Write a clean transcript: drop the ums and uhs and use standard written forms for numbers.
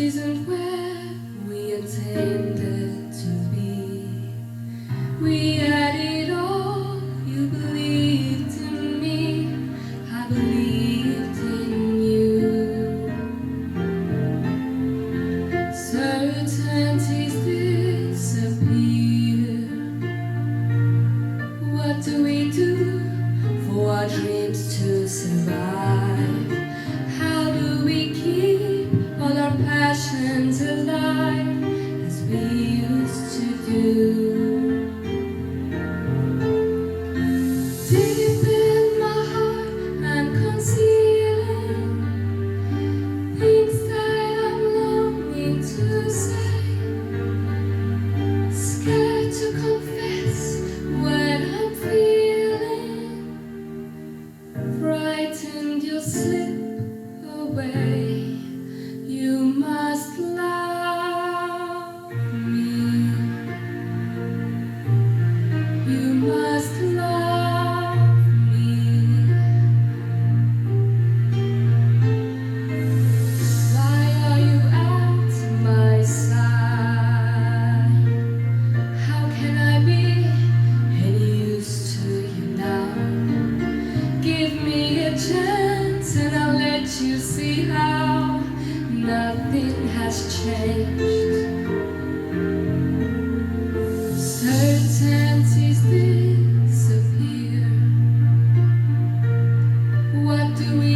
isn't where we intended to be. We had it all, you believed in me, I believed in you. Certainties disappear. What do we do for our dreams to survive? How do we keep all our passions alive as we used to do? Deep in my heart, I'm concealing things that I'm longing to say. Scared to confess what I'm feeling. Frightened you'll slip away. You must love me. You must love me. Why are you at my side? How can I be any use to you now? Give me a chance and I'll let you see how nothing has changed. Certainties disappear. What do we